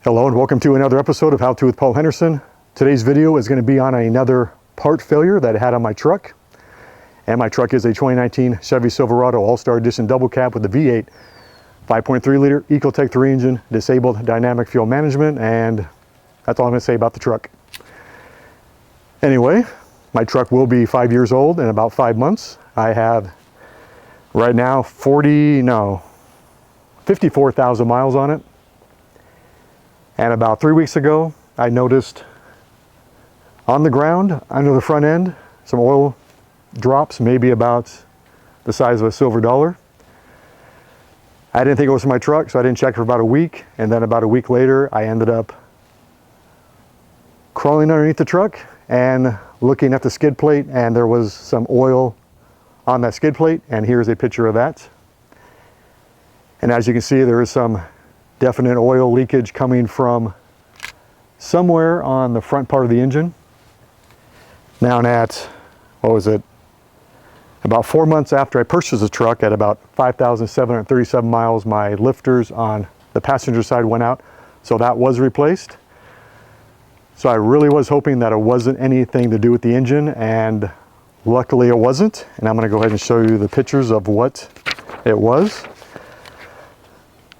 Hello and welcome to another episode of How To with Paul Henderson. Today's video is going to be on another part failure that I had on my truck. And my truck is a 2019 Chevy Silverado All-Star Edition double cab with a V8 5.3 liter Ecotec 3 engine, disabled dynamic fuel management, and that's all I'm going to say about the truck. Anyway, my truck will be 5 years old in about 5 months. I have right now 54,000 miles on it. And about 3 weeks ago, I noticed on the ground, under the front end, some oil drops, maybe about the size of a silver dollar. I didn't think it was from my truck, so I didn't check for about a week. And then about a week later, I ended up crawling underneath the truck and looking at the skid plate, and there was some oil on that skid plate. And here's a picture of that. And as you can see, there is some definite oil leakage coming from somewhere on the front part of the engine. Now at, what was it? About 4 months after I purchased the truck, at about 5,737 miles, my lifters on the passenger side went out. So that was replaced. So I really was hoping that it wasn't anything to do with the engine, and luckily it wasn't. And I'm gonna go ahead and show you the pictures of what it was.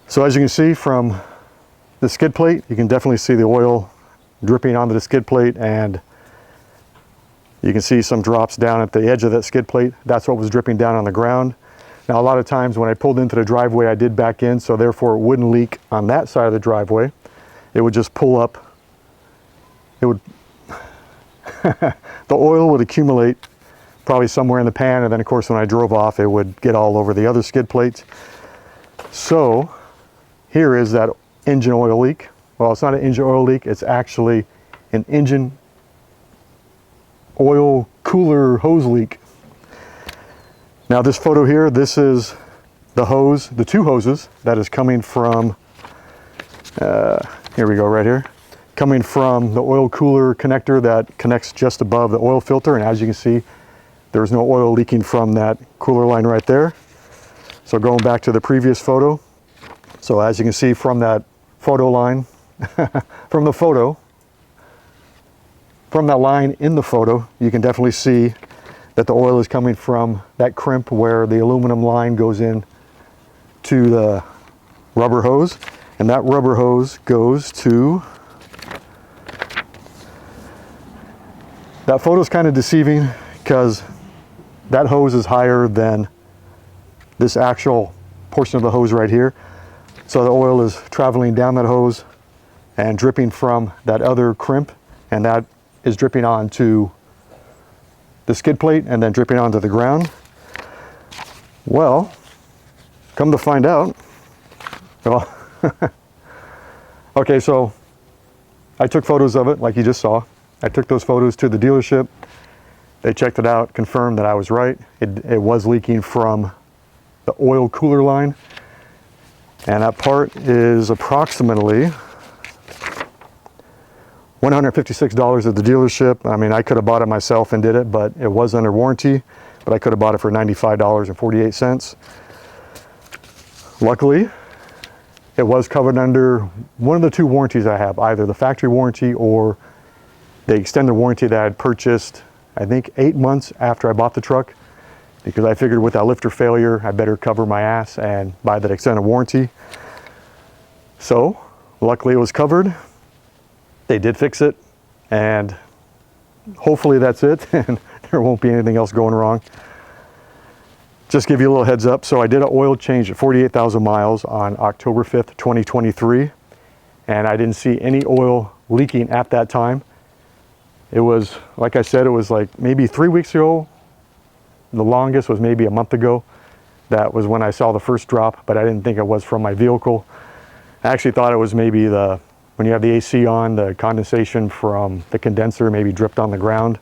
So as you can see from the skid plate, you can definitely see the oil dripping onto the skid plate, and you can see some drops down at the edge of that skid plate. That's what was dripping down on the ground. Now a lot of times when I pulled into the driveway, I did back in, so therefore it wouldn't leak on that side of the driveway. It would just pull up. It would, the oil would accumulate probably somewhere in the pan, and then of course when I drove off, it would get all over the other skid plates. So here is that engine oil leak. Well, it's not an engine oil leak, it's actually an engine oil cooler hose leak. Now this photo here, this is the hose, the two hoses that is coming from, here we go, right here. Coming from the oil cooler connector that connects just above the oil filter. And as you can see, there's no oil leaking from that cooler line right there. So going back to the previous photo. So as you can see from that photo line, from that line in the photo, you can definitely see that the oil is coming from that crimp where the aluminum line goes in to the rubber hose. And that rubber hose goes to, that photo is kind of deceiving because that hose is higher than this actual portion of the hose right here. So the oil is traveling down that hose and dripping from that other crimp, and that is dripping onto the skid plate and then dripping onto the ground. Well, come to find out, well, okay, so I took photos of it like you just saw. I took those photos to the dealership. They checked it out, confirmed that I was right. It was leaking from the oil cooler line. And that part is approximately $156 at the dealership. I mean, I could have bought it myself and did it, but it was under warranty. But I could have bought it for $95.48. Luckily, it was covered under one of the two warranties I have, either the factory warranty or the extended warranty that I had purchased, I think 8 months after I bought the truck, because I figured with that lifter failure, I better cover my ass and buy that extended warranty. So luckily it was covered. They did fix it, and hopefully that's it, and there won't be anything else going wrong. Just give you a little heads up. So I did an oil change at 48,000 miles on October 5th, 2023, and I didn't see any oil leaking at that time. It was, like I said, it was like maybe 3 weeks ago. The longest was maybe a month ago. That was when I saw the first drop, but I didn't think it was from my vehicle. I actually thought it was maybe when you have the AC on, the condensation from the condenser maybe dripped on the ground.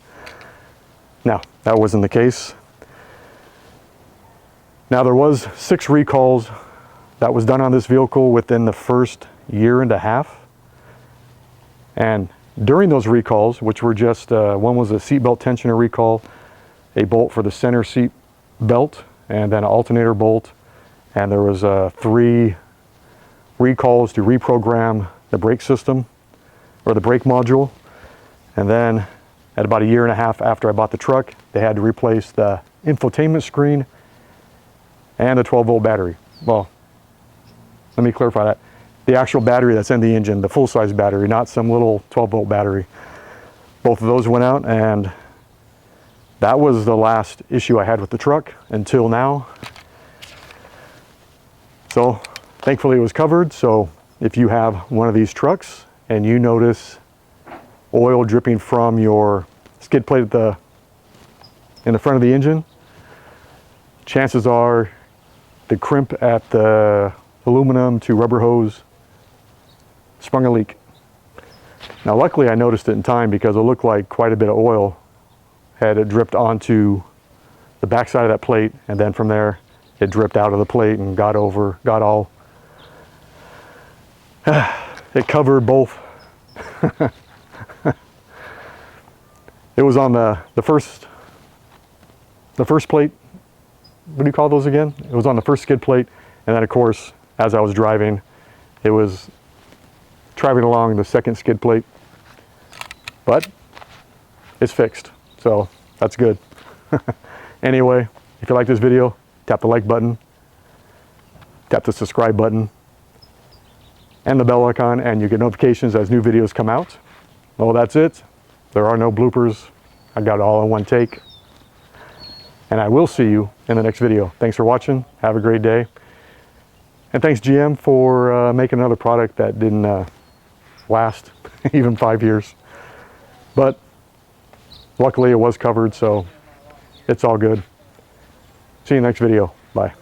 No, that wasn't the case. Now there was 6 recalls that was done on this vehicle within the first year and a half. And during those recalls, which were just, one was a seatbelt tensioner recall, a bolt for the center seat belt, and then an alternator bolt. And there was 3 recalls to reprogram the brake system, or the brake module. And then at about 1.5 years after I bought the truck, they had to replace the infotainment screen and the 12-volt battery. Well, let me clarify that. The actual battery that's in the engine, the full-size battery, not some little 12-volt battery. Both of those went out, and that was the last issue I had with the truck until now. So thankfully it was covered. So if you have one of these trucks and you notice oil dripping from your skid plate in the front of the engine, chances are the crimp at the aluminum to rubber hose sprung a leak. Now luckily I noticed it in time, because it looked like quite a bit of oil had dripped onto the back side of that plate, and then from there it dripped out of the plate and got all it covered both. It was on the first plate. What do you call those again? It was on the first skid plate, and then of course as I was driving, it was traveling along the second skid plate. But it's fixed, so that's good. Anyway, if you like this video, tap the like button, tap the subscribe button, and the bell icon, and you get notifications as new videos come out. Well, that's it. There are no bloopers. I got it all in one take. And I will see you in the next video. Thanks for watching. Have a great day. And thanks GM for making another product that didn't last even 5 years. But luckily it was covered, so it's all good. See you next video. Bye.